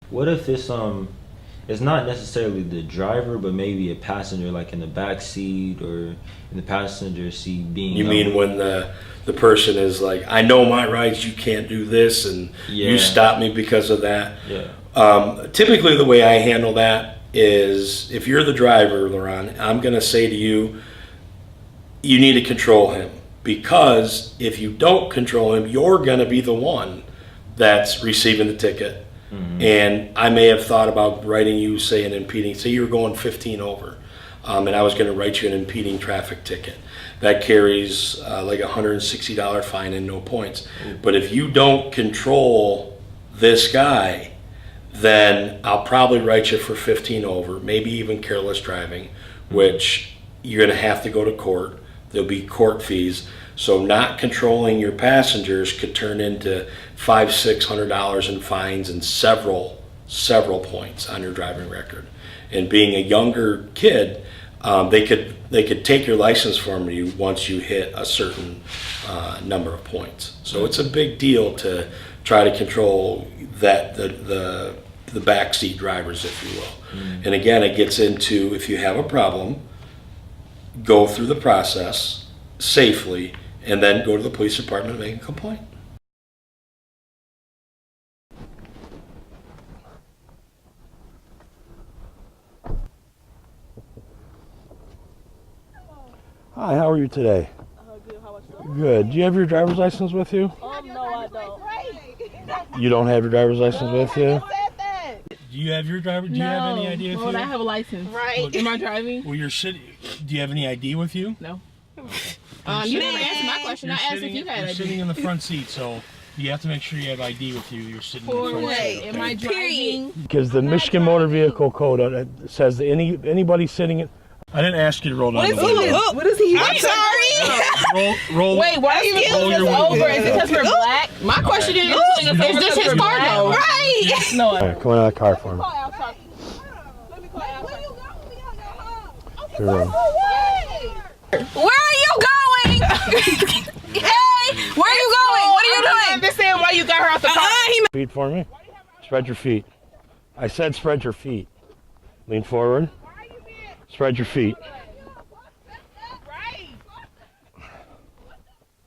What if it's not necessarily the driver, but maybe a passenger, like in the back seat or in the passenger seat, being. You mean when the person is like, I know my rights, you can't do this, and you stop me because of that? Yeah. Typically, the way I handle that is, if you're the driver, Laurent, I'm going to say to you, you need to control him, because if you don't control him, you're going to be the one that's receiving the ticket. And I may have thought about writing you, say, an impeding. Say you were going 15 over, and I was going to write you an impeding traffic ticket. That carries like a $160 fine and no points. But if you don't control this guy, then I'll probably write you for 15 over, maybe even careless driving, which you're going to have to go to court. There'll be court fees. So not controlling your passengers could turn into $500-600 in fines and several points on your driving record. And being a younger kid, they could take your license from you once you hit a certain number of points. So it's a big deal to try to control that the backseat drivers, if you will. And again, it gets into, if you have a problem, go through the process safely, and then go to the police department and make a complaint. Hi, how are you today? Good. How about you? Good. Do you have your driver's license with you? No, I don't. You don't have your driver's license with you? Do you have your driver? Do you have any idea? Well, I have a license. Right. Am I driving? Well, you're sitting. Do you have any ID with you? No. You didn't answer my question. I asked if you had You're ID. sitting in the front seat, so you have to make sure you have ID with you. You're sitting in the For front what? seat. Am I driving? Because the Michigan Motor Vehicle Code says that anybody sitting in... I didn't ask you to roll down the window. What is he? I'm sorry. Roll. Wait, why are you roll pulling your us window over? Is it because we're black? My question is this his car though? Right. No. All right, come on out of the car for me. Here we go. Where are you going? Hey, where are you going? What are you I doing? understand why you got her out the car. Feet for me. Spread your feet. I said spread your feet. Lean forward. Spread your feet.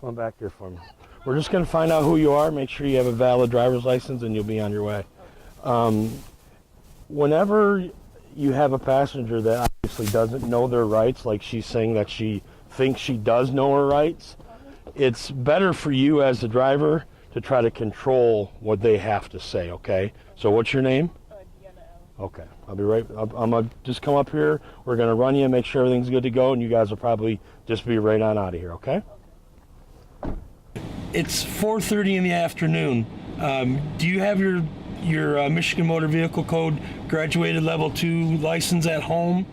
Come on back here for me. We're just going to find out who you are, make sure you have a valid driver's license, and you'll be on your way. Whenever you have a passenger that obviously doesn't know their rights, like she's saying that she thinks she does know her rights, it's better for you as the driver to try to control what they have to say, okay? So what's your name? Okay, I'll be right. I'm gonna just come up here. We're gonna run you and make sure everything's good to go, and you guys will probably just be right on out of here, okay? It's 4:30 in the afternoon. Do you have your Michigan Motor Vehicle Code graduated level 2 license at home?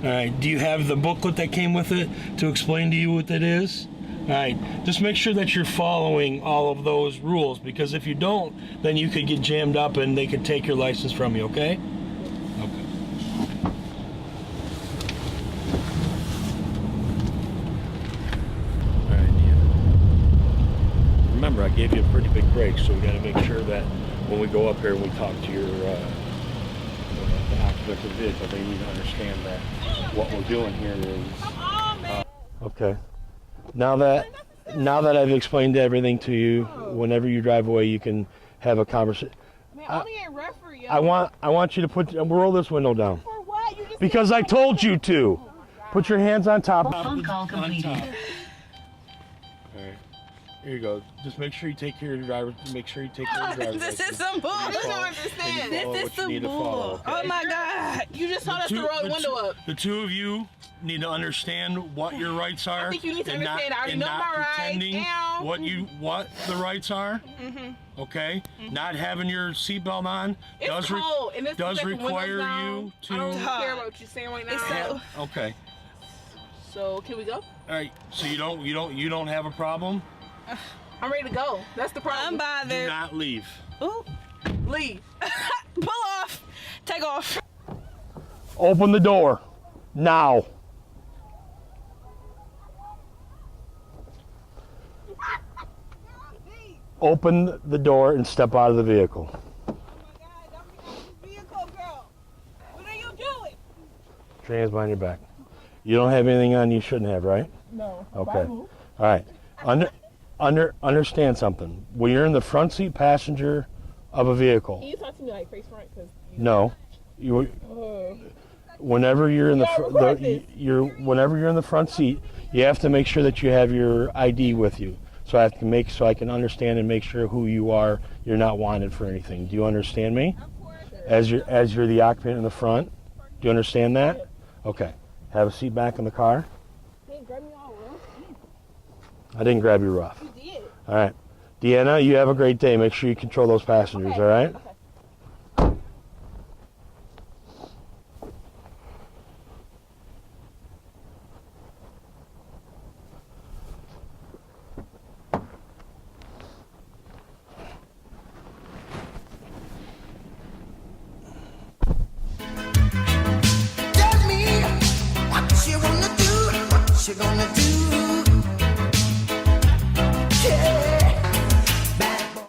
All right. Do you have the booklet that came with it to explain to you what that is? All right. Just make sure that you're following all of those rules, because if you don't, then you could get jammed up and they could take your license from you, okay? Okay. All right, yeah. Remember, I gave you a pretty big break, so we got to make sure that when we go up here and we talk to your the occupants of the vehicle, they need to understand that what we're doing here is... okay. Now that I've explained everything to you, whenever you drive away, you can have a conversation. I want you to roll this window down. For what? You just Because I told you to. Put your hands on top. Phone call completed. All right. Here you go. Just make sure you take care of your driver. Make sure you take care of your driver. This is some bull. I don't understand. This is some bull. Oh my God. You just told us to roll the window up. The two of you need to understand what your rights are. I think you need to and understand. I already and know not my rights. pretending Ow. what the rights are. Okay. Not having your seatbelt on It's cold, and it's does like the windows require down. you to. I don't care about what you're saying right now. have- okay. So can we go? All right. So you don't have a problem. I'm ready to go. That's the problem. Do Unbothered. not leave. Ooh. Leave. Pull off. Take off. Open the door. Now. Open the door and step out of the vehicle. Your hands behind your back. You don't have anything on you shouldn't have, right? No. Okay. All right. Understand something. When you're in the front seat passenger of a vehicle. Can you talk to me like face front? Cause No. Whenever you're in whenever you're in the front seat, you have to make sure that you have your ID with you. So I can understand and make sure who you are. You're not wanted for anything. Do you understand me? As you're the occupant in the front. Do you understand that? Okay. Have a seat back in the car. Hey, grab me all rough. I didn't grab you rough. You did. All right. Deanna, you have a great day. Make sure you control those passengers, Okay. all right? Okay. Tell me what you gonna do, what you gonna do.